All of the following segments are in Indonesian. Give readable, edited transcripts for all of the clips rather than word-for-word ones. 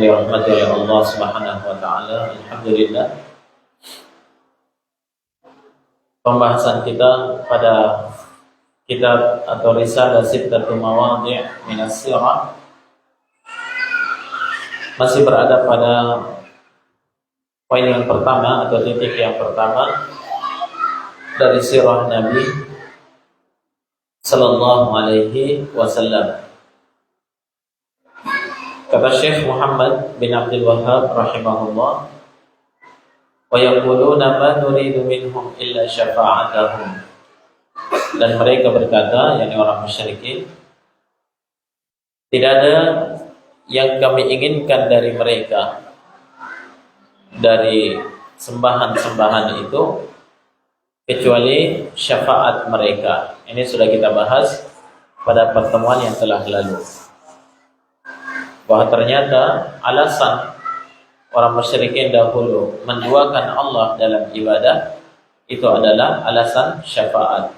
Dirahmati oleh Allah Subhanahu wa taala. Alhamdulillah. Pembahasan kita pada kitab atau risalah Sittatu Mawadhi' min as-Sirah masih berada pada poin yang pertama atau titik yang pertama dari sirah Nabi sallallahu alaihi wasallam. Kata Syekh Muhammad bin Abdul Wahhab rahimahullah, wa yaquluna ma nuridu minhum illa syafa'atahum. Dan mereka berkata, yakni orang musyrikin, tidak ada yang kami inginkan dari mereka dari sembahan-sembahan itu kecuali syafaat mereka. Ini sudah kita bahas pada pertemuan yang telah lalu, bahwa ternyata alasan orang musyrikin dahulu menduakan Allah dalam ibadah itu adalah alasan syafaat.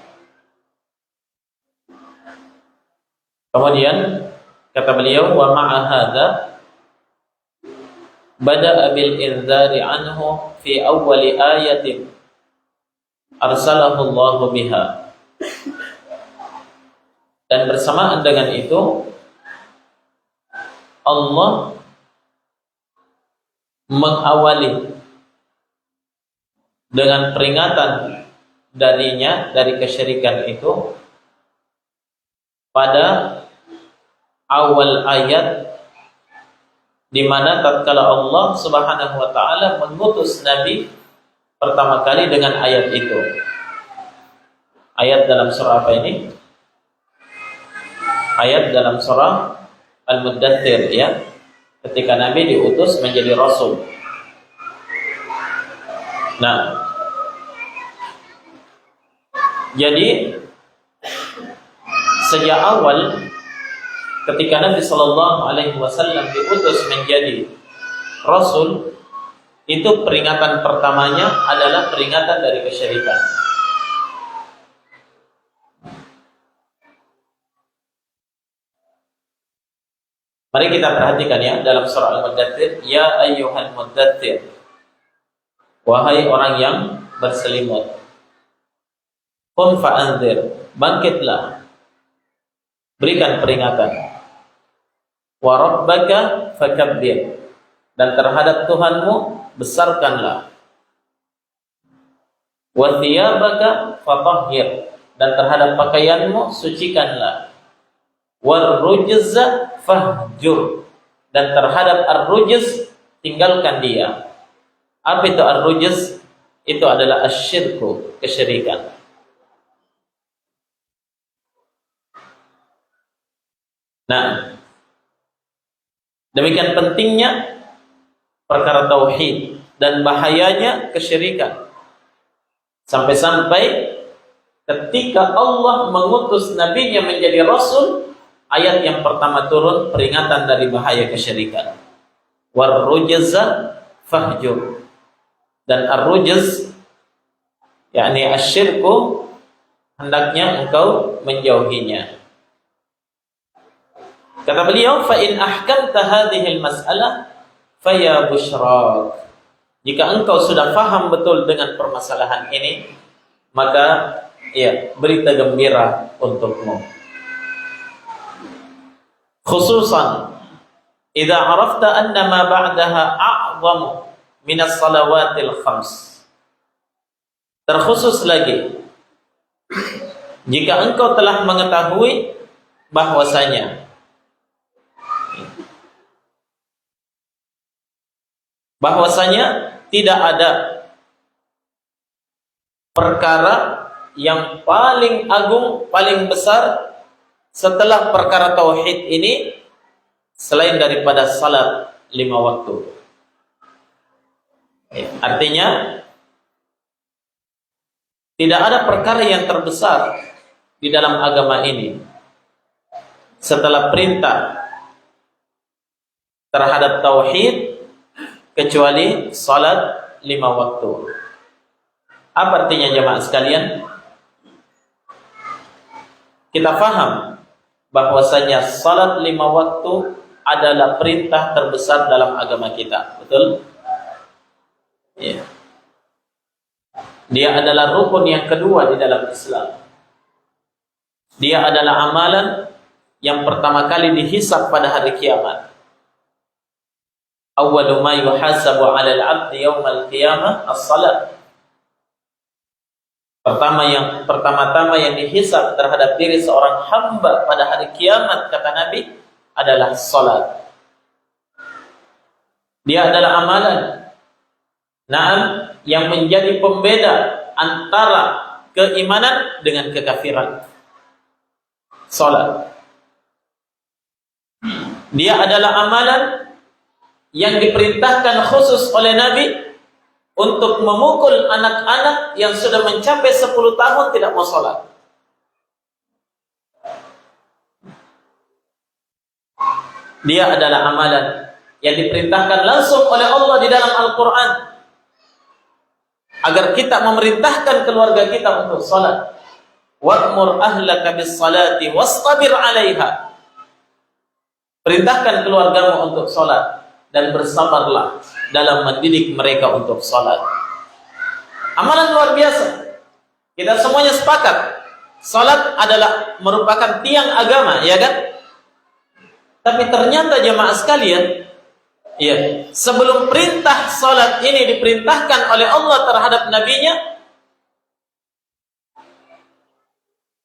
Kemudian kata beliau, wa ma'a hadza bada'a bil inzari anhu fi awwali ayatin arsalahu Allah biha. Dan bersamaan dengan itu Allah mengawali dengan peringatan darinya dari kesyirikan itu pada awal ayat, di mana tatkala Allah Subhanahu wa taala mengutus Nabi pertama kali dengan ayat itu. Ayat dalam surah apa ini? Ayat dalam surah Al-Muddathir, ya, ketika Nabi diutus menjadi Rasul. Nah, jadi sejak awal ketika Nabi Sallallahu Alaihi Wasallam diutus menjadi Rasul, itu peringatan pertamanya adalah peringatan dari kesyirikan. Mari kita perhatikan ya, dalam surah Al-Muddathir, ya ayyuhal muddathir, wahai orang yang berselimut, qum fa'anzir, bangkitlah, berikan peringatan, wa rabbaka fakabbir, dan terhadap Tuhanmu besarkanlah, wa thiyabaka fatahhir, dan terhadap pakaianmu sucikanlah, war rujza fahjur, dan terhadap ar-rujz tinggalkan dia. Apa itu ar-rujz? Itu adalah asyirku, kesyirikan. Nah, demikian pentingnya perkara tauhid dan bahayanya kesyirikan. Sampai-sampai ketika Allah mengutus nabinya menjadi rasul, ayat yang pertama turun peringatan dari bahaya kesyirikan. War rujza fahjur. Dan ar-rujz yakni asyirku, hendaknya engkau menjauhinya. Kata beliau, fa in ahkamta hadhihi al-mas'alah fa ya busyrak. Jika engkau sudah faham betul dengan permasalahan ini, maka ya, berita gembira untukmu. Khususan idza arafta anna ma ba'daha a'zamu min as-salawatil khams. Terkhusus lagi jika engkau telah mengetahui bahwasanya tidak ada perkara yang paling agung, paling besar setelah perkara tauhid ini selain daripada salat 5 waktu. Artinya tidak ada perkara yang terbesar di dalam agama ini setelah perintah terhadap tauhid kecuali salat 5 waktu. Apa artinya jemaah sekalian? Kita faham bahwasanya salat 5 waktu adalah perintah terbesar dalam agama kita. Betul? Ya. Dia adalah rukun yang kedua di dalam Islam. Dia adalah amalan yang pertama kali dihisab pada hari kiamat. Awwalu ma yuhasabu 'alal 'abdi yaumal qiyamah as-salat. Pertama-tama yang dihisab terhadap diri seorang hamba pada hari kiamat, kata Nabi, adalah salat. Dia adalah amalan yang menjadi pembeda antara keimanan dengan kekafiran. Salat. Dia adalah amalan yang diperintahkan khusus oleh Nabi untuk memukul anak-anak yang sudah mencapai 10 tahun tidak mau sholat. Dia adalah amalan yang diperintahkan langsung oleh Allah di dalam Al-Quran agar kita memerintahkan keluarga kita untuk sholat. Wa'mur ahlaka bis salati wastabir 'alaiha. Perintahkan keluargamu untuk sholat dan bersabarlah dalam mendidik mereka untuk salat. Amalan luar biasa. Kita semuanya sepakat, salat adalah merupakan tiang agama, ya kan? Tapi ternyata jemaah sekalian, ya, sebelum perintah salat ini diperintahkan oleh Allah terhadap nabinya,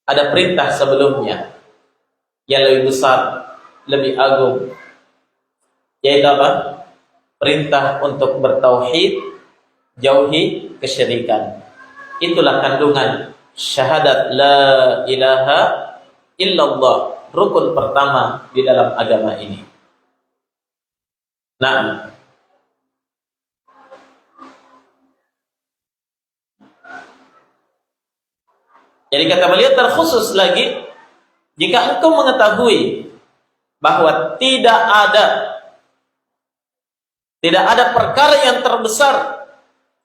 ada perintah sebelumnya yang lebih besar, lebih agung, yaitu apa? Perintah untuk bertauhid, jauhi kesyirikan. Itulah kandungan syahadat la ilaha illallah, rukun pertama di dalam agama ini. Nah, jadi kata beliau terkhusus lagi, jika engkau mengetahui bahwa tidak ada perkara yang terbesar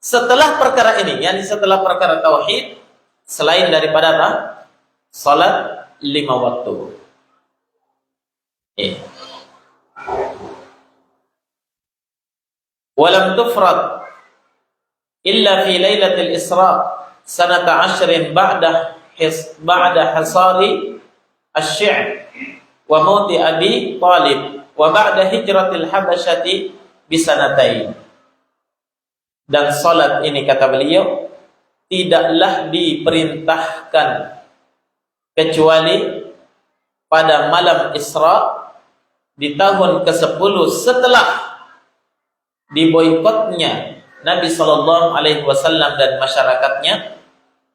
setelah perkara ini, yakni setelah perkara tauhid, selain daripada apa? Salat 5 waktu. Walam tufrad illa fi lailatul Isra sanata 10 ba'da hasari asy-syi'r wa mauti Abi Thalib wa ba'da hijratil Habasyati bisanatain. Dan salat ini, kata beliau, tidaklah diperintahkan kecuali pada malam Isra di tahun ke-10 setelah diboikotnya Nabi SAW dan masyarakatnya,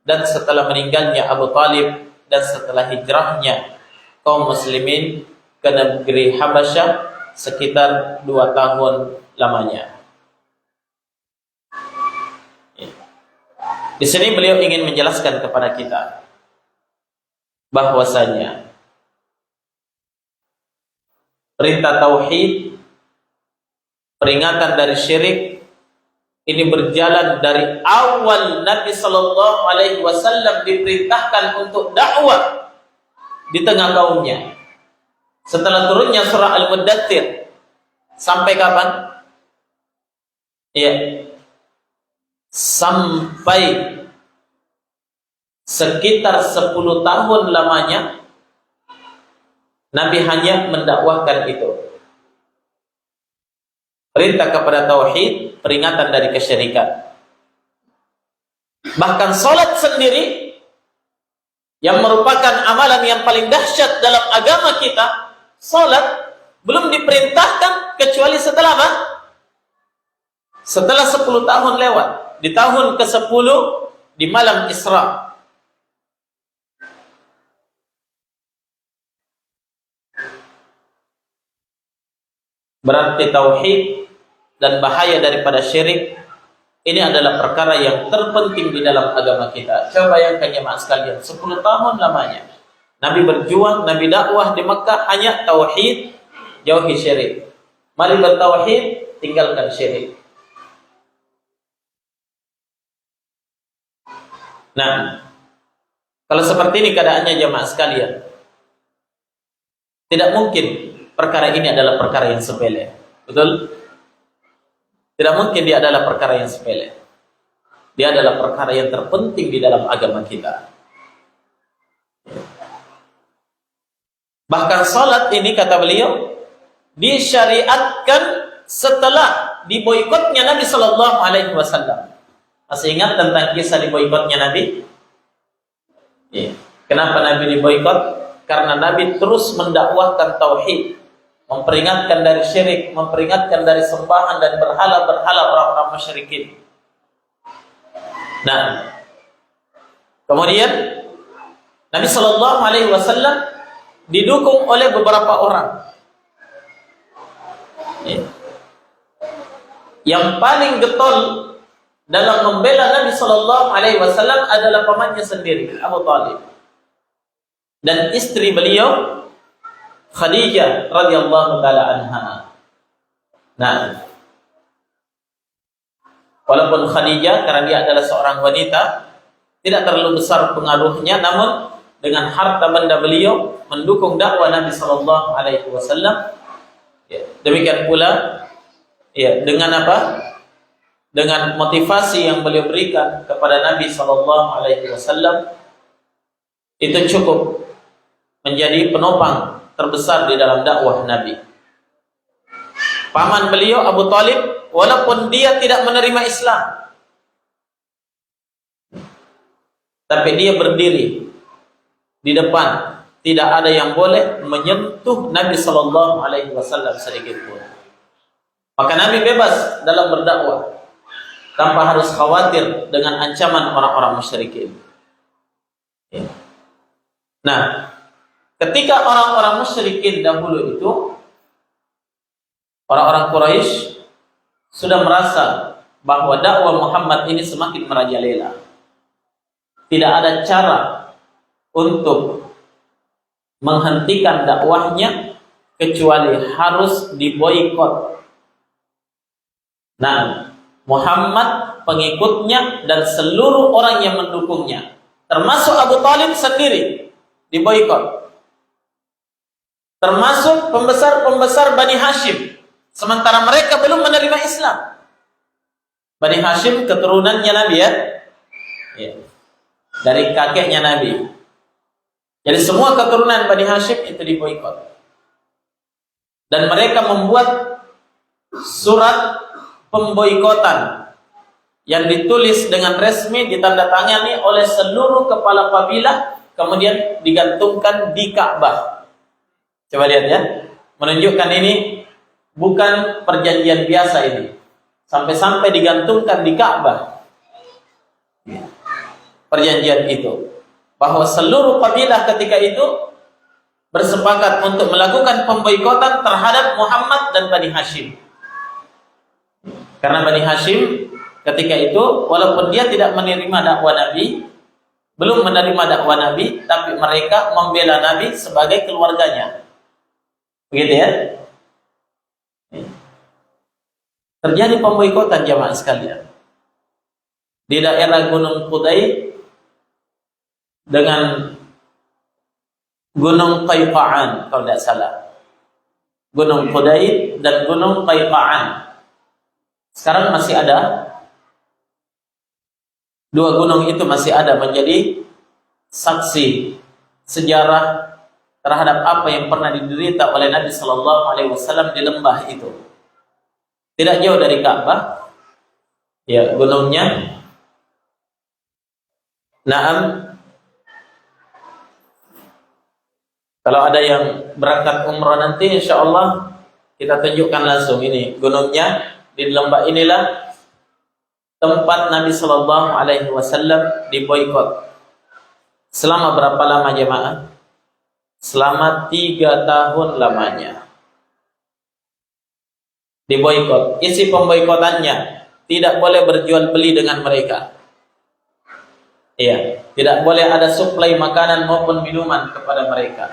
dan setelah meninggalnya Abu Thalib, dan setelah hijrahnya kaum muslimin ke negeri Habasyah sekitar 2 tahun lamanya. Di sini beliau ingin menjelaskan kepada kita bahwasanya perintah tauhid, peringatan dari syirik ini berjalan dari awal Nabi sallallahu alaihi wasallam diperintahkan untuk dakwah di tengah kaumnya. Setelah turunnya surah Al-Muddatsir sampai kapan? Iya. Sampai sekitar 10 tahun lamanya Nabi hanya mendakwahkan itu. Perintah kepada tauhid, peringatan dari kesyirikan. Bahkan salat sendiri yang merupakan amalan yang paling dahsyat dalam agama kita, salat belum diperintahkan kecuali setelah apa? Setelah 10 tahun lewat. Di tahun ke-10 di malam Isra. Berarti tauhid dan bahaya daripada syirik ini adalah perkara yang terpenting di dalam agama kita. Coba bayangkan jemaah sekalian, 10 tahun lamanya Nabi berjuang, Nabi dakwah di Mekah hanya tauhid, jauhi syirik. Mari bertauhid, tinggalkan syirik. Nah, kalau seperti ini keadaannya jemaah sekalian, tidak mungkin perkara ini adalah perkara yang sepele. Betul? Tidak mungkin dia adalah perkara yang sepele. Dia adalah perkara yang terpenting di dalam agama kita. Bahkan salat ini, kata beliau, disyariatkan setelah diboikotnya Nabi Sallallahu Alaihi Wasallam. Masih ingat tentang kisah diboikotnya Nabi? Ya. Kenapa Nabi diboikot? Karena Nabi terus mendakwahkan tauhid, memperingatkan dari syirik, memperingatkan dari sembahan dan berhala-berhala orang-orang musyrikin. Nah, kemudian Nabi Sallallahu Alaihi Wasallam didukung oleh beberapa orang. Ya. Yang paling getol dalam membela Nabi Sallallahu Alaihi Wasallam adalah pamannya sendiri, Abu Talib, dan istri beliau Khadijah radhiyallahu taala anha. Nah, walaupun Khadijah karena dia adalah seorang wanita tidak terlalu besar pengaruhnya, namun dengan harta benda beliau mendukung dakwah Nabi Sallallahu Alaihi Wasallam. Ya, demikian pula, ya, dengan apa? Dengan motivasi yang beliau berikan kepada Nabi Sallallahu Alaihi Wasallam, itu cukup menjadi penopang terbesar di dalam dakwah Nabi. Paman beliau Abu Talib, walaupun dia tidak menerima Islam, tapi dia berdiri di depan, tidak ada yang boleh menyentuh Nabi Sallallahu Alaihi Wasallam sedikit pun. Maka Nabi bebas dalam berdakwah tanpa harus khawatir dengan ancaman orang-orang musyrikin. Nah, ketika orang-orang musyrikin dahulu itu, orang-orang Quraisy sudah merasa bahwa dakwah Muhammad ini semakin merajalela. Tidak ada cara untuk menghentikan dakwahnya kecuali harus diboikot. Nah, Muhammad, pengikutnya, dan seluruh orang yang mendukungnya, termasuk Abu Talib sendiri, diboikot. Termasuk pembesar-pembesar Bani Hashim, sementara mereka belum menerima Islam. Bani Hashim keturunannya Nabi, ya, dari kakeknya Nabi. Jadi semua keturunan Bani Hashim itu diboikot. Dan mereka membuat surat pemboikotan yang ditulis dengan resmi, ditandatangani oleh seluruh kepala kabilah, kemudian digantungkan di Ka'bah. Coba lihat, ya, menunjukkan ini bukan perjanjian biasa ini. Sampai-sampai digantungkan di Ka'bah perjanjian itu, bahwa seluruh kabilah ketika itu bersepakat untuk melakukan pemboikotan terhadap Muhammad dan Bani Hashim. Karena Bani Hashim ketika itu, walaupun dia tidak menerima dakwah Nabi, belum menerima dakwah Nabi, tapi mereka membela Nabi sebagai keluarganya. Begitu, ya. Terjadi pemboikotan jamaah sekalian di daerah Gunung Qudayd dengan Gunung Qayqa'an, kalau tidak salah. Gunung Qudayd dan Gunung Qayqa'an. Sekarang masih ada. Dua gunung itu masih ada, menjadi saksi sejarah terhadap apa yang pernah diderita oleh Nabi Sallallahu Alaihi Wasallam di lembah itu. Tidak jauh dari Ka'bah, ya, gunungnya. Naam. Kalau ada yang berangkat umrah nanti, insya Allah kita tunjukkan langsung ini gunungnya. Di lembah inilah tempat Nabi Sallallahu Alaihi Wasallam diboikot. Selama berapa lama jemaah? Selama 3 tahun lamanya diboikot. Isi pemboikotannya, tidak boleh berjual beli dengan mereka. Iya, tidak boleh ada suplai makanan maupun minuman kepada mereka.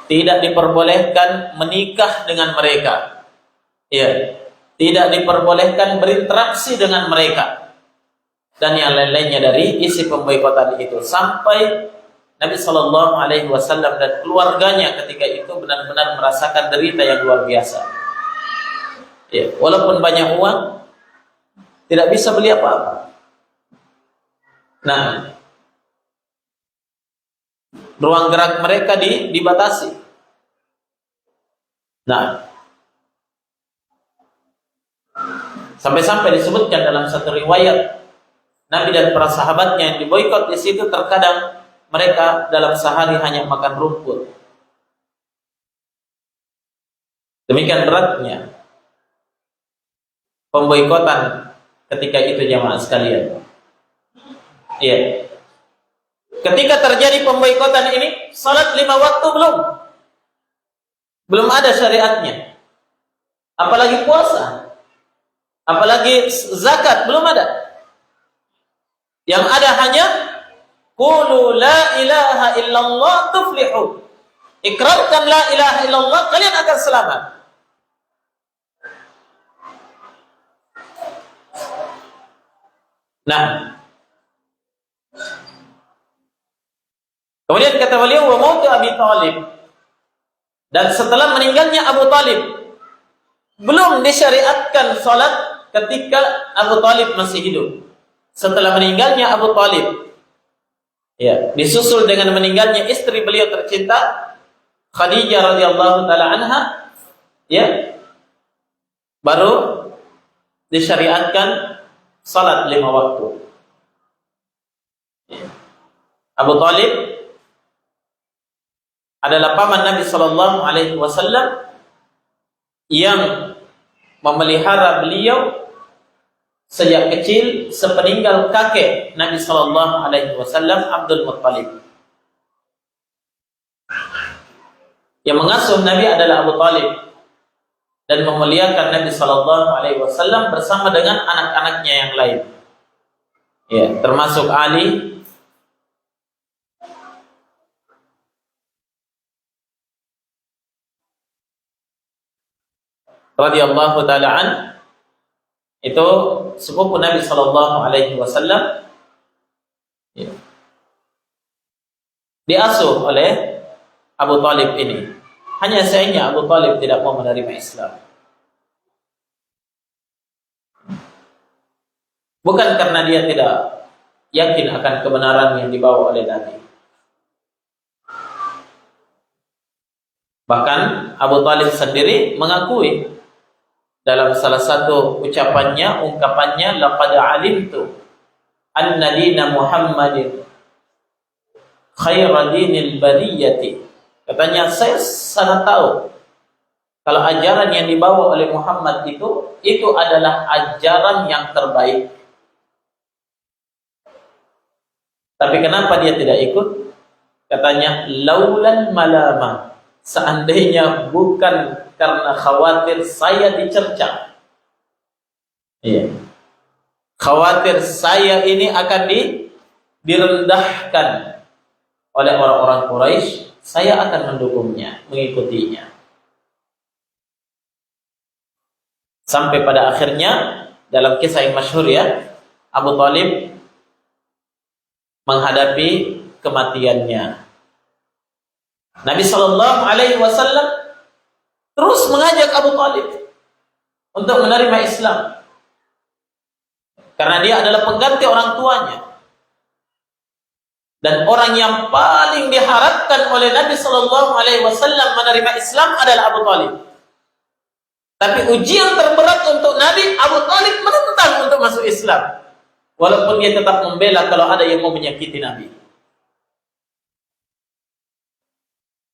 Tidak diperbolehkan menikah dengan mereka. Iya, tidak diperbolehkan berinteraksi dengan mereka. Dan yang lain-lainnya dari isi pemboikotan itu. Sampai Nabi Shallallahu Alaihi Wasallam dan keluarganya ketika itu benar-benar merasakan derita yang luar biasa. Ya, walaupun banyak uang, tidak bisa beli apa-apa. Nah, ruang gerak mereka dibatasi. Nah, sampai-sampai disebutkan dalam satu riwayat, Nabi dan para sahabatnya yang diboikot di situ terkadang mereka dalam sehari hanya makan rumput. Demikian beratnya pemboikotan ketika itu jamaah sekalian. Iya. Ketika terjadi pemboikotan ini, salat 5 waktu belum ada syariatnya. Apalagi puasa, apalagi zakat belum ada. Yang ada hanya qulu la ilaha illallah tuflihu. Ikrarkan la ilaha illallah, kalian akan selamat. Nah, kemudian kata beliau, wa mautu Abi Thalib, dan setelah meninggalnya Abu Talib, belum disyariatkan salat ketika Abu Talib masih hidup. Setelah meninggalnya Abu Talib, ya, disusul dengan meninggalnya istri beliau tercinta Khadijah radhiyallahu taala anha, ya, baru disyariatkan salat 5 waktu. Ya. Abu Talib adalah paman Nabi Sallallahu Alaihi Wasallam yang memelihara beliau sejak kecil sepeninggal kakek Nabi Sallallahu Alaihi Wasallam, Abdul Muttalib. Yang mengasuh Nabi adalah Abu Talib dan memuliakan Nabi Sallallahu Alaihi Wasallam bersama dengan anak-anaknya yang lain. Ya, termasuk Ali, radhiyallahu taala an, itu sepupu Nabi Sallallahu Alaihi Wasallam, ya, diasuh oleh Abu Talib ini. Hanya sayangnya Abu Talib tidak mau menerima Islam. Bukan karena dia tidak yakin akan kebenaran yang dibawa oleh Nabi. Bahkan Abu Talib sendiri mengakui dalam salah satu ungkapannya, laqad alimtu anna dina Muhammadin khairu dinil bariyati. Katanya, saya sangat tahu kalau ajaran yang dibawa oleh Muhammad itu adalah ajaran yang terbaik. Tapi kenapa dia tidak ikut? Katanya, laulal malama, seandainya bukan karena khawatir saya dicerca. Iya. Khawatir saya ini akan direndahkan oleh orang-orang Quraisy, saya akan mendukungnya, mengikutinya. Sampai pada akhirnya dalam kisah yang masyhur, ya, Abu Talib menghadapi kematiannya. Nabi Sallallahu Alaihi Wasallam terus mengajak Abu Talib untuk menerima Islam, karena dia adalah pengganti orang tuanya. Dan orang yang paling diharapkan oleh Nabi Sallallahu Alaihi Wasallam menerima Islam adalah Abu Talib. Tapi ujian terberat untuk Nabi, Abu Talib menentang untuk masuk Islam, walaupun dia tetap membela kalau ada yang mau menyakiti Nabi.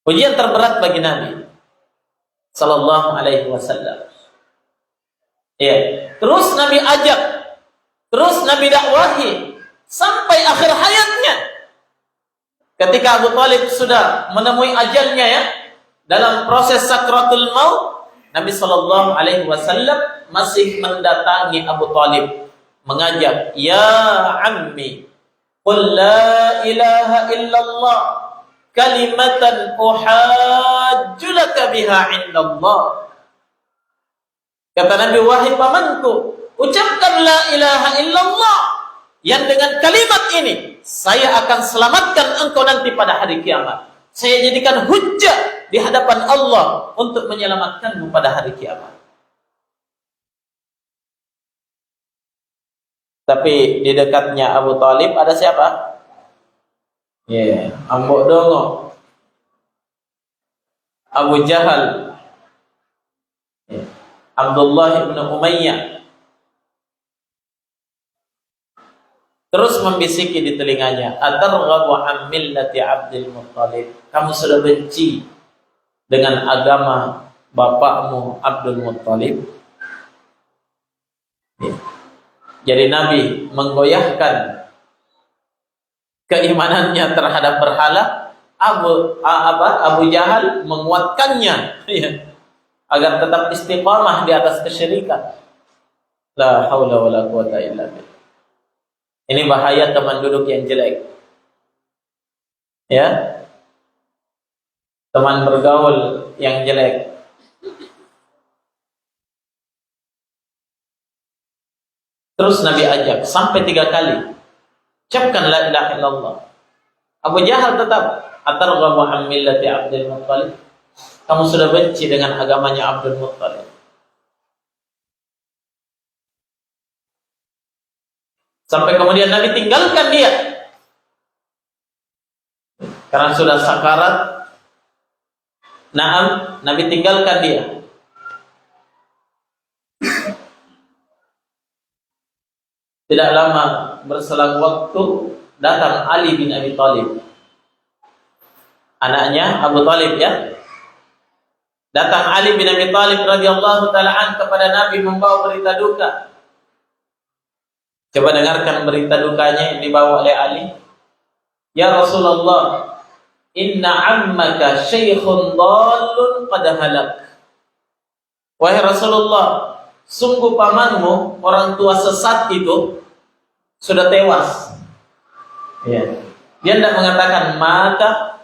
Ujian terberat bagi Nabi Sallallahu Alaihi Wasallam. Ya, terus Nabi ajak, terus Nabi dakwahi sampai akhir hayatnya. Ketika Abu Talib sudah menemui ajalnya, ya, dalam proses sakratul maut, Nabi Sallallahu Alaihi Wasallam masih mendatangi Abu Talib, mengajak, ya ammi, qul la ilaha illallah kalimatan uhajju laka biha indallah. Kata Nabi, wahai pamanku, ucapkan la ilaha illallah, yang dengan kalimat ini saya akan selamatkan engkau nanti pada hari kiamat. Saya jadikan hujjah di hadapan Allah untuk menyelamatkanmu pada hari kiamat. Tapi di dekatnya Abu Talib ada siapa? Ambok dongo, Abu Jahal, Abdullah ibn Umayyah. Terus membisiki di telinganya, atarghabu an millati Abdul Muttalib. Kamu sudah benci dengan agama bapakmu Abdul Muttalib. Jadi Nabi menggoyahkan keimanannya terhadap berhala. Abu Jahal menguatkannya agar tetap istiqamah di atas kesyirikan. La haula wala quwata illa billah. Ini bahaya teman duduk yang jelek. Ya. Teman bergaul yang jelek. Terus Nabi ajak sampai 3 kali. Ucapkan la ilaha illallah. Abu Jahal tetap, atarghabu an millati Abdul Muttalib. Kamu sudah benci dengan agamanya Abdul Muttalib. Sampai kemudian Nabi tinggalkan dia. Karena sudah sakarat. Naam, Nabi tinggalkan dia. Tidak lama berselang waktu, datang Ali bin Abi Thalib. Anaknya Abu Talib ya. Datang Ali bin Abi Thalib radhiyallahu taala an kepada Nabi membawa berita duka. Coba dengarkan berita dukanya yang dibawa oleh Ali. Ya Rasulullah, inna ammaka syaikhun dhalun qad halak. Wahai Rasulullah, sungguh pamanmu, orang tua sesat itu sudah tewas. Ya. Dia tidak mengatakan mata,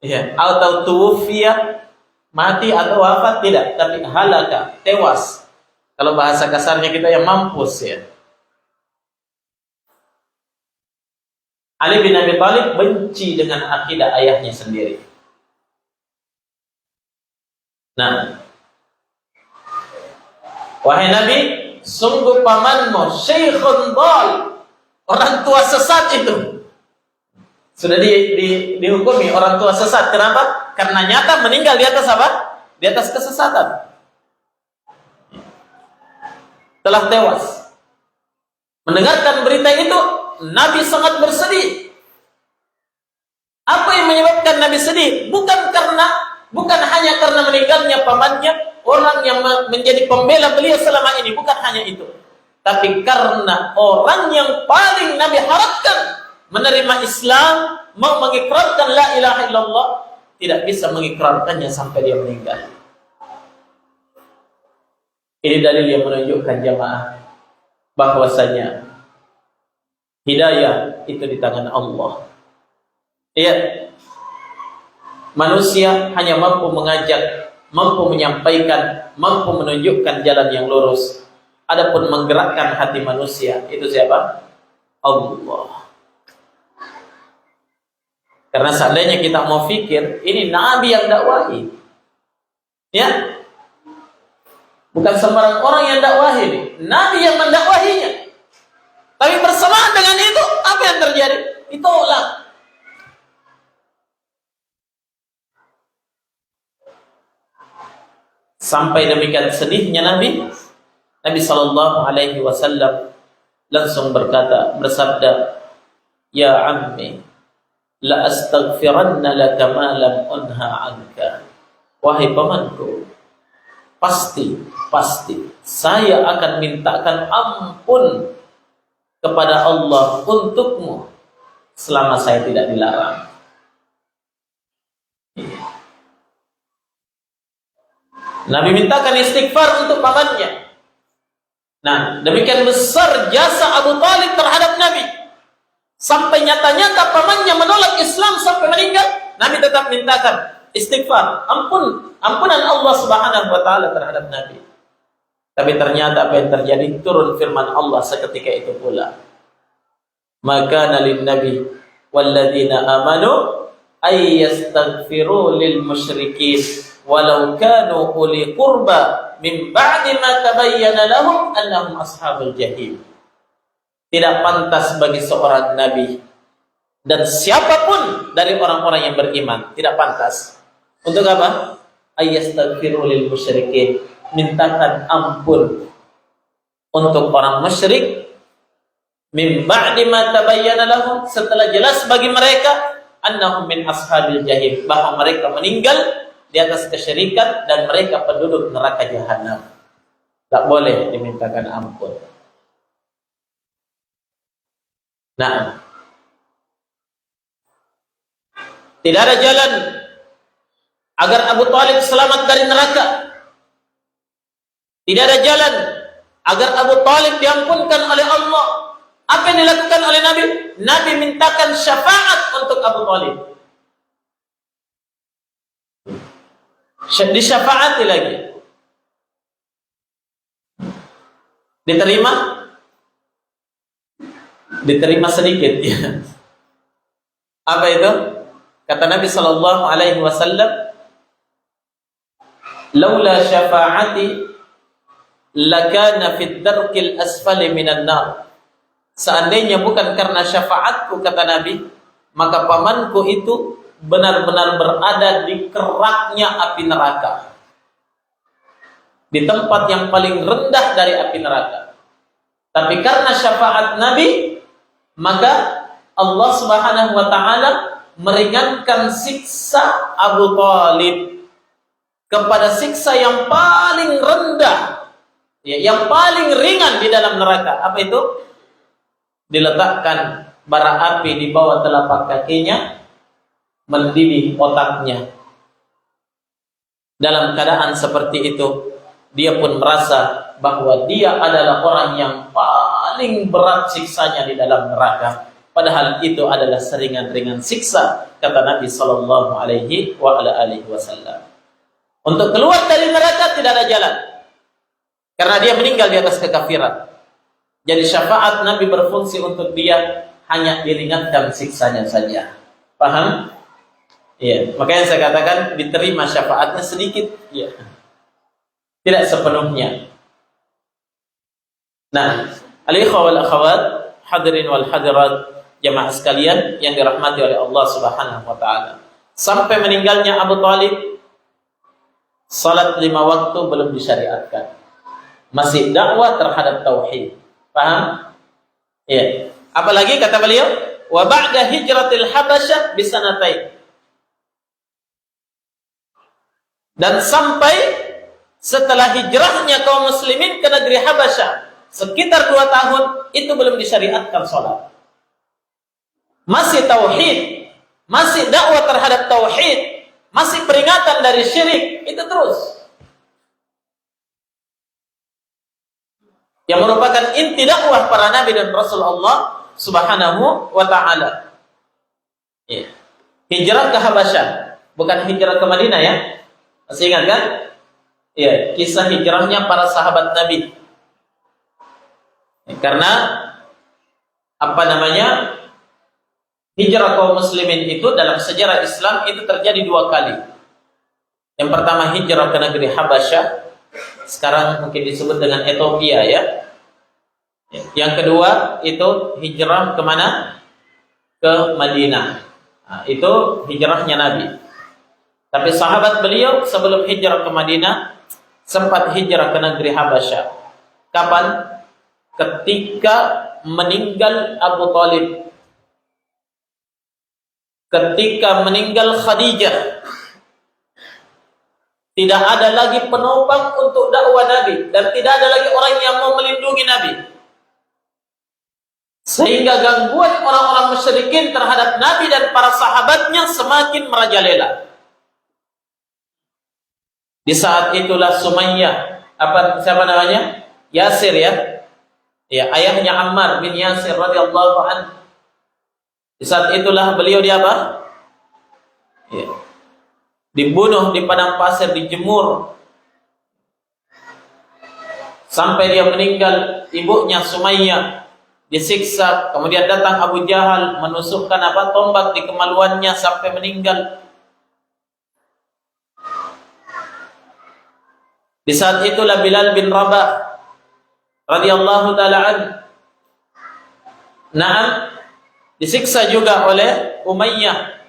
ya, atau tuwfiya, mati atau wafat, tidak, tapi halaka, tewas. Kalau bahasa kasarnya kita yang mampus ya. Ali bin Abi Thalib benci dengan akidah ayahnya sendiri. Nah, wahai Nabi, sungguh pamanmu syaikhun dhal, orang tua sesat itu. Sudah dihukumi orang tua sesat. Kenapa? Karena nyata meninggal di atas apa? Di atas kesesatan. Telah tewas. Mendengarkan berita itu, Nabi sangat bersedih. Apa yang menyebabkan Nabi sedih? Bukan hanya karena meninggalnya pamannya, orang yang menjadi pembela beliau selama ini, bukan hanya itu. Tapi karena orang yang paling Nabi harapkan menerima Islam, mau mengikrarkan la ilaha illallah, tidak bisa mengikrarkannya sampai dia meninggal. Ini dalil yang menunjukkan jamaah bahwasanya hidayah itu di tangan Allah. Ya, manusia hanya mampu mengajak, mampu menyampaikan, mampu menunjukkan jalan yang lurus. Adapun menggerakkan hati manusia, itu siapa? Allah. Karena seandainya kita mau fikir, ini Nabi yang dakwahi, ya, bukan sembarang orang yang dakwahi, Nabi yang mendakwahinya. Tapi bersamaan dengan itu, apa yang terjadi? Ditolak. Sampai demikian sedihnya Nabi Sallallahu Alaihi Wasallam langsung bersabda, Ya ammi, la astaghfiranna laka ma lam unha anka. Wahai pamanku, pasti saya akan mintakan ampun kepada Allah untukmu selama saya tidak dilarang. Nabi mintakan istighfar untuk pamannya. Nah, demikian besar jasa Abu Talib terhadap Nabi. Sampai nyata-nyata pamannya menolak Islam sampai meninggal, Nabi tetap mintakan istighfar, ampunan Allah Subhanahu wa taala terhadap Nabi. Tapi ternyata apa yang terjadi? Turun firman Allah seketika itu pula. maka nalin nabi walladzina amanu ay yastaghfiru lil musyrikin walau kanu uli qurba min ba'di ma tabayyana lahum annahum ashabul jahim. Tidak pantas bagi seorang nabi dan siapapun dari orang-orang yang beriman, tidak pantas. Untuk apa? Ayastaghfiru lil musyrikin, mintakan ampun untuk orang musyrik min ba'di ma tabayyana lahum, setelah jelas bagi mereka annahum min ashabil jahim, bahwa mereka meninggal di atas kesyirikan dan mereka penduduk neraka jahanam. Tak boleh dimintakan ampun. Nah, tidak ada jalan agar Abu Talib selamat dari neraka. Tidak ada jalan agar Abu Talib diampunkan oleh Allah. Apa yang dilakukan oleh Nabi? Nabi mintakan syafaat untuk Abu Talib. Disyafaati lagi. Diterima? Diterima sedikit ya. Apa itu? Kata Nabi sallallahu alaihi wasallam, "Laula syafa'ati lakana fid darkil asfali minan nar." Seandainya bukan karena syafaatku, kata Nabi, maka pamanku itu benar-benar berada di keraknya api neraka, di tempat yang paling rendah dari api neraka. Tapi karena syafaat Nabi, maka Allah Subhanahu wa taala meringankan siksa Abu Talib kepada siksa yang paling rendah, ya, yang paling ringan di dalam neraka. Apa itu? Diletakkan bara api di bawah telapak kakinya, mendidih otaknya. Dalam keadaan seperti itu, dia pun merasa bahwa dia adalah orang yang paling berat siksanya di dalam neraka. Padahal itu adalah seringan-ringan siksa, kata Nabi sallallahu alaihi wasallam. Untuk keluar dari neraka tidak ada jalan, karena dia meninggal di atas kekafiran. Jadi syafaat Nabi berfungsi untuk dia hanya diringankan siksanya saja. Paham? Iya, makanya saya katakan diterima syafaatnya sedikit, ya. Tidak sepenuhnya. Nah, al-ikhwa wal akhwat, hadirin wal hadirat, jamaah sekalian yang dirahmati oleh Allah Subhanahu wa taala. Sampai meninggalnya Abu Talib, salat 5 waktu belum disyariatkan. Masih dakwah terhadap tauhid. Paham? Ya. Apalagi kata beliau, wa ba'da hijratil habasyah bisanatain. Dan sampai setelah hijrahnya kaum muslimin ke negeri Habasyah sekitar 2 tahun, itu belum disyariatkan salat. Masih tauhid, masih dakwah terhadap tauhid, masih peringatan dari syirik, itu terus. Yang merupakan inti dakwah para nabi dan rasul Allah Subhanahu wa taala. Ya. Hijrah ke Habasyah, bukan hijrah ke Madinah ya. Masih ingat kan? Ya, kisah hijrahnya para sahabat Nabi. Ya, karena apa namanya? Hijrah kaum muslimin itu dalam sejarah Islam itu terjadi 2 kali. Yang pertama hijrah ke negeri Habasyah, sekarang mungkin disebut dengan Ethiopia ya. Yang kedua itu hijrah kemana? Ke Madinah. Nah, itu hijrahnya Nabi. Tapi sahabat beliau sebelum hijrah ke Madinah sempat hijrah ke negeri Habasyah. Kapan? Ketika meninggal Abu Talib, ketika meninggal Khadijah, tidak ada lagi penopang untuk dakwah Nabi dan tidak ada lagi orang yang mau melindungi Nabi. Sehingga gangguan orang-orang musyrikin terhadap Nabi dan para sahabatnya semakin merajalela. Di saat itulah Sumayyah, siapa namanya? Yasir ya. Ya, ayahnya Ammar bin Yasir radhiyallahu anhu. Di saat itulah beliau apa? Ya. Dibunuh di padang pasir, dijemur sampai dia meninggal. Ibunya Sumayyah disiksa. Kemudian datang Abu Jahal menusukkan tombak di kemaluannya sampai meninggal. Di saat itulah Bilal bin Rabah radhiyallahu taala disiksa juga oleh Umayyah,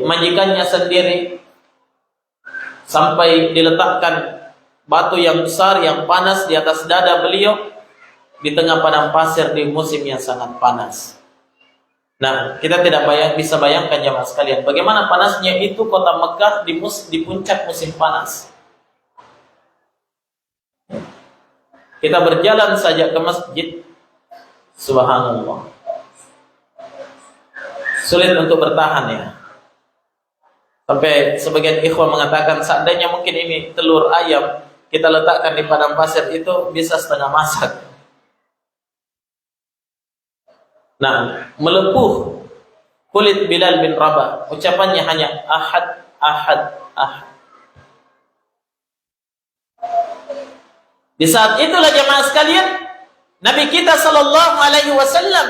majikannya sendiri, sampai diletakkan batu yang besar yang panas di atas dada beliau di tengah padang pasir di musim yang sangat panas. Nah, kita tidak bisa bayangkan jemaah sekalian bagaimana panasnya itu kota Mekah di puncak musim panas. Kita berjalan saja ke masjid, subhanallah, sulit untuk bertahan ya. Sampai sebagian ikhwan mengatakan seandainya mungkin ini telur ayam kita letakkan di padang pasir itu bisa setengah masak. Nah, melepuh kulit Bilal bin Rabah, ucapannya hanya ahad, ahad, ahad. Di saat itulah jemaah sekalian, Nabi kita sallallahu alaihi wasallam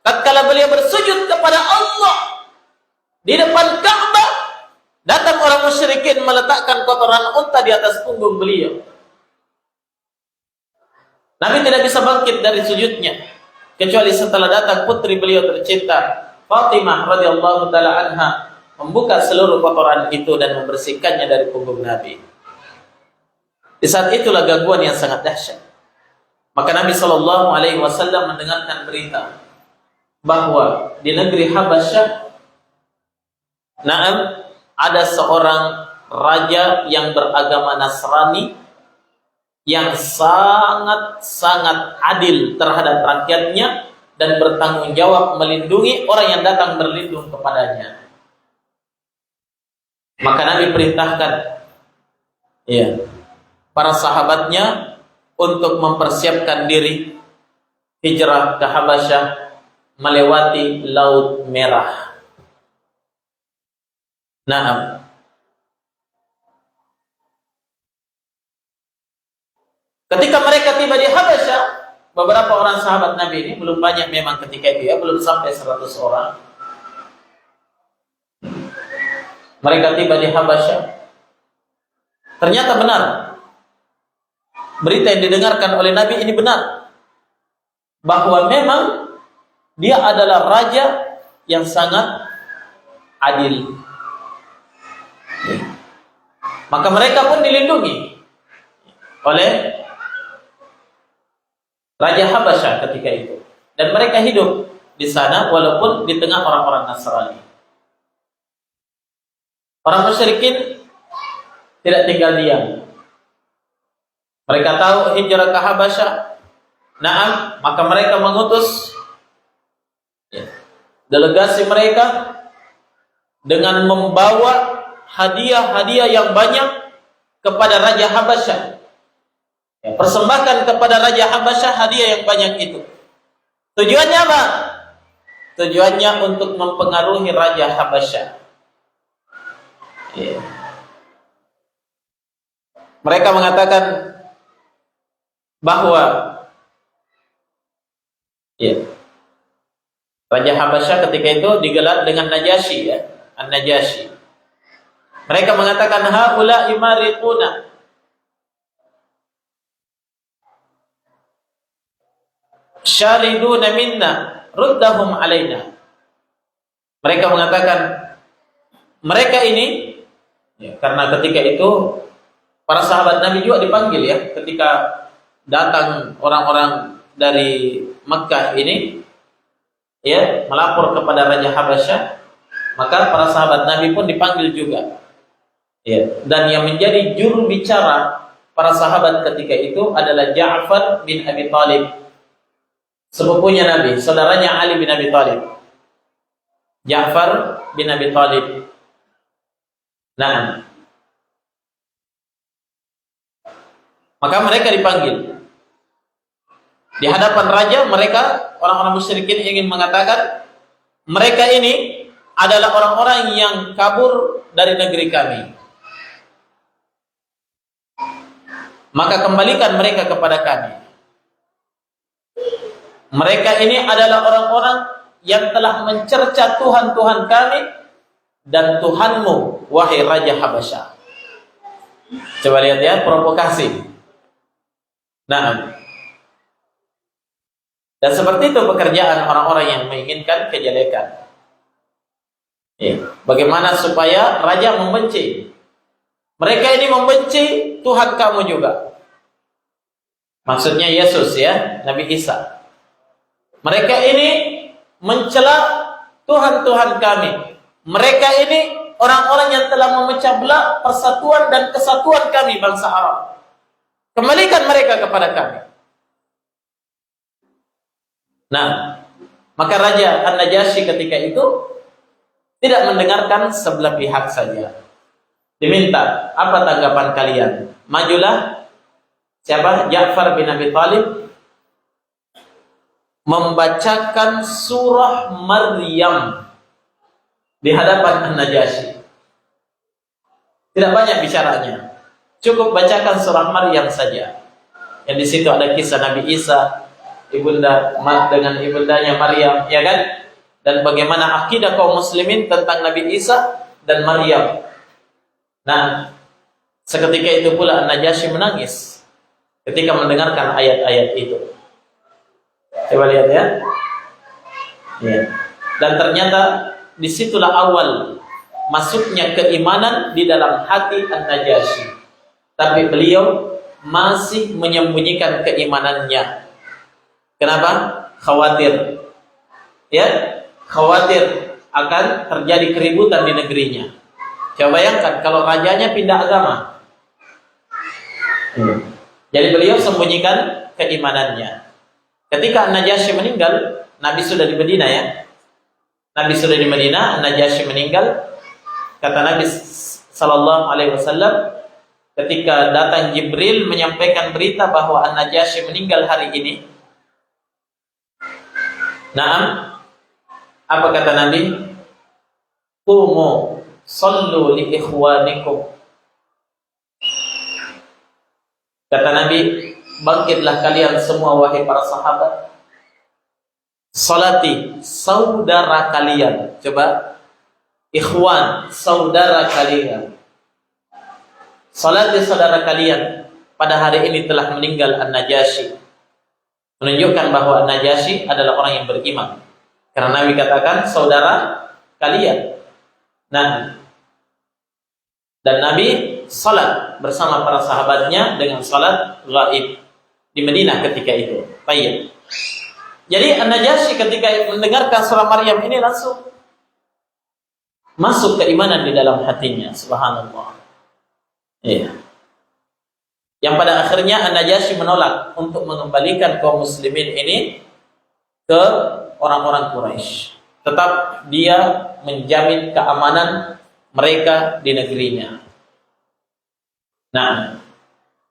tatkala beliau bersujud kepada Allah di depan Ka'bah, datang orang musyrikin meletakkan kotoran unta di atas punggung beliau. Nabi tidak bisa bangkit dari sujudnya kecuali setelah datang putri beliau tercinta Fatimah radhiyallahu taala anha membuka seluruh kotoran itu dan membersihkannya dari punggung Nabi. Di saat itulah gangguan yang sangat dahsyat. Maka Nabi sallallahu alaihi wasallam mendengarkan berita bahwa di negeri Habasyah ada seorang raja yang beragama Nasrani yang sangat-sangat adil terhadap rakyatnya dan bertanggung jawab melindungi orang yang datang berlindung kepadanya. Maka Nabi perintahkan para sahabatnya untuk mempersiapkan diri hijrah ke Habasyah melewati Laut Merah. Nah, ketika mereka tiba di Habasyah, beberapa orang sahabat Nabi ini, belum banyak memang ketika itu belum sampai 100 orang. Mereka tiba di Habasyah. Ternyata benar. Berita yang didengarkan oleh Nabi ini benar. Bahwa memang dia adalah raja yang sangat adil. Maka mereka pun dilindungi oleh Raja Habasyah ketika itu. Dan mereka hidup di sana walaupun di tengah orang-orang Nasrani. Orang musyrikin tidak tinggal diam. Mereka tahu hijrah ke Habasyah. Maka mereka mengutus delegasi mereka dengan membawa hadiah-hadiah yang banyak kepada Raja Habasyah. Persembahkan kepada Raja Habasyah hadiah yang banyak itu. Tujuannya apa? Tujuannya untuk mempengaruhi Raja Habasyah. Mereka mengatakan bahwa Raja Habasyah ketika itu digelar dengan Najasyi, An-Najasyi. Mereka mengatakan haula imariquna, syariduna minna ruddahum alaina. Mereka mengatakan mereka ini karena ketika itu para sahabat Nabi juga dipanggil ketika datang orang-orang dari Mekah ini melapor kepada Raja Habasyah, maka para sahabat Nabi pun dipanggil juga. Dan yang menjadi juru bicara para sahabat ketika itu adalah Ja'far bin Abi Thalib, sepupunya Nabi, saudaranya Ali bin Abi Thalib. Ja'far bin Abi Thalib. Maka mereka dipanggil. Di hadapan raja, mereka orang-orang musyrikin ingin mengatakan mereka ini adalah orang-orang yang kabur dari negeri kami. Maka kembalikan mereka kepada kami. Mereka ini adalah orang-orang yang telah mencerca Tuhan-Tuhan kami dan Tuhanmu, wahai Raja Habasyah. Coba lihat ya, provokasi. Nah, dan seperti itu pekerjaan orang-orang yang menginginkan kejelekan. Ya. Bagaimana supaya raja membenci? Mereka ini membenci Tuhan kamu juga. Maksudnya Yesus ya, Nabi Isa. Mereka ini mencela Tuhan-Tuhan kami. Mereka ini orang-orang yang telah memecah belah persatuan dan kesatuan kami bangsa Arab. Kembalikan mereka kepada kami. Nah, maka Raja An-Najasyi ketika itu tidak mendengarkan sebelah pihak saja. Diminta, apa tanggapan kalian? Majulah siapa? Ja'far bin Abi Thalib membacakan surah Maryam di hadapan An-Najasyi. Tidak banyak bicaranya. Cukup bacakan surah Maryam saja. Yang di situ ada kisah Nabi Isa, ibunda dengan ibundanya Maryam, ya kan? Dan bagaimana akidah kaum muslimin tentang Nabi Isa dan Maryam. Nah, seketika itu pula An-Najasyi menangis ketika mendengarkan ayat-ayat itu. Coba lihat ya. Ya. Dan ternyata disitulah awal masuknya keimanan di dalam hati An-Najasyi. Tapi beliau masih menyembunyikan keimanannya. Kenapa? Khawatir. Ya, khawatir akan terjadi keributan di negerinya. Coba bayangkan kalau rajanya pindah agama. Jadi beliau sembunyikan keimanannya. Ketika An-Najasyi meninggal, Nabi sudah di Madinah ya. Nabi sudah di Madinah, An-Najasyi meninggal. Kata Nabi sallallahu alaihi wasallam, ketika datang Jibril menyampaikan berita bahwa An-Najasyi meninggal hari ini. Naam, apa kata Nabi? Qumu sallu li ikhwanikum. Kata Nabi, bangkitlah kalian semua wahai para sahabat. Salati saudara kalian. Coba, ikhwan, saudara kalian. Salati saudara kalian. Pada hari ini telah meninggal An-Najasyi. Menunjukkan bahwa An-Najasyi adalah orang yang beriman. Karena Nabi katakan saudara kalian. Nah, dan Nabi salat bersama para sahabatnya dengan salat ghaib di Madinah ketika itu. Baik. Jadi An-Najasyi ketika mendengarkan surah Maryam ini langsung masuk keimanan di dalam hatinya. Subhanallah. Iya. Yang pada akhirnya An-Najasyi menolak untuk mengembalikan kaum muslimin ini ke orang-orang Quraisy. Tetap dia menjamin keamanan mereka di negerinya. Nah,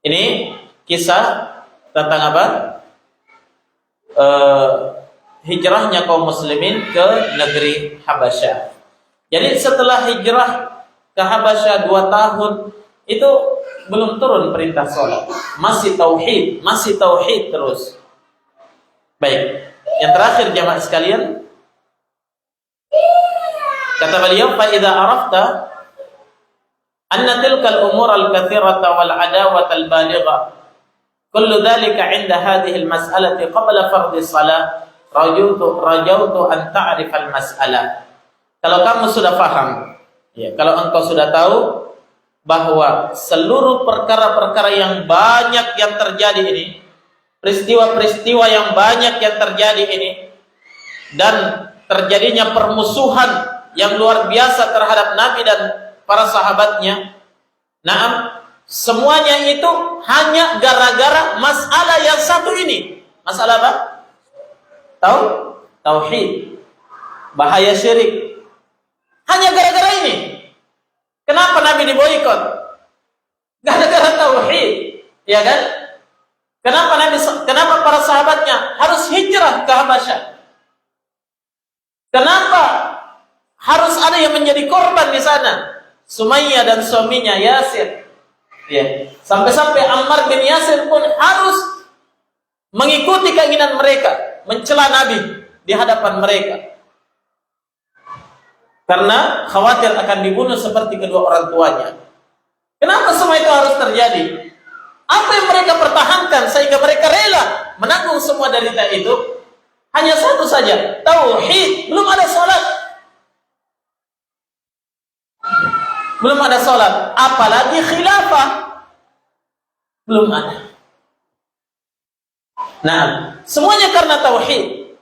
ini kisah tentang apa? Hijrahnya kaum muslimin ke negeri Habasyah. Jadi setelah hijrah ke Habasyah 2 tahun itu belum turun perintah sholat, masih tauhid terus. Baik, yang terakhir jamaah sekalian, kata beliau, fa idza arafta anna tilkal umur al-kathirata wal adawata al-baligha kullu dhalika 'inda hadhihi al-mas'alati qabla fardhi shalah rajautu an ta'rif al-mas'alah. Kalau kamu sudah paham, ya, kalau engkau sudah tahu bahwa seluruh perkara-perkara yang banyak yang terjadi ini, peristiwa-peristiwa yang banyak yang terjadi ini, dan terjadinya permusuhan yang luar biasa terhadap Nabi dan para sahabatnya. Nah, semuanya itu hanya gara-gara masalah yang satu ini. Masalah apa? Tahu? Tauhid. Bahaya syirik. Hanya gara-gara ini. Kenapa Nabi diboikot? Gara-gara tauhid, ya kan? Kenapa para sahabatnya harus hijrah ke Habasyah? Kenapa harus ada yang menjadi korban di sana? Sumayyah dan suaminya Yasir. Ya, sampai-sampai Ammar bin Yasir pun harus mengikuti keinginan mereka, mencela Nabi di hadapan mereka. Karena khawatir akan dibunuh seperti kedua orang tuanya. Kenapa semua itu harus terjadi? Apa yang mereka pertahankan sehingga mereka rela menanggung semua derita itu? Hanya satu saja, tauhid. Belum ada salat. Belum ada salat, apalagi khilafah. Belum ada. Nah, semuanya karena tauhid.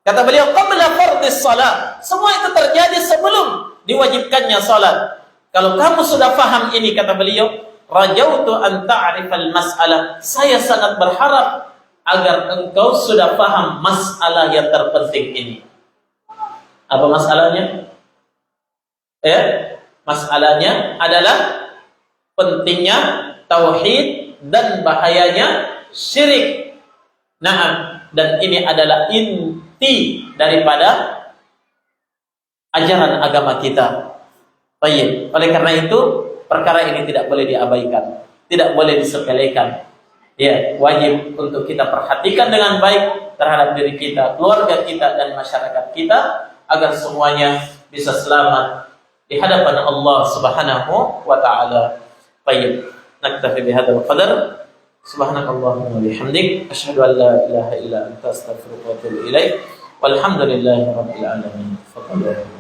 Kata beliau, qabla fardhis salat. Semua itu terjadi sebelum diwajibkannya salat. Kalau kamu sudah paham ini, kata beliau, rajautu an ta'rifal mas'alah. Saya sangat berharap agar engkau sudah paham masalah yang terpenting ini. Apa masalahnya? Masalahnya adalah pentingnya tauhid dan bahayanya syirik. Nah, dan ini adalah inti daripada ajaran agama kita. Baik. Oleh karena itu, perkara ini tidak boleh diabaikan, tidak boleh disepelekan. Ya, wajib untuk kita perhatikan dengan baik terhadap diri kita, keluarga kita, dan masyarakat kita agar semuanya bisa selamat di hadapan Allah Subhanahu wa taala. Baik. Naktafi bihadzal qadar. Subhanakallahumma wa bihamdik asyhadu an la ilaha illa anta astaghfiruka wa atubu ilaik. Walhamdulillahirabbil alamin. Fadhlu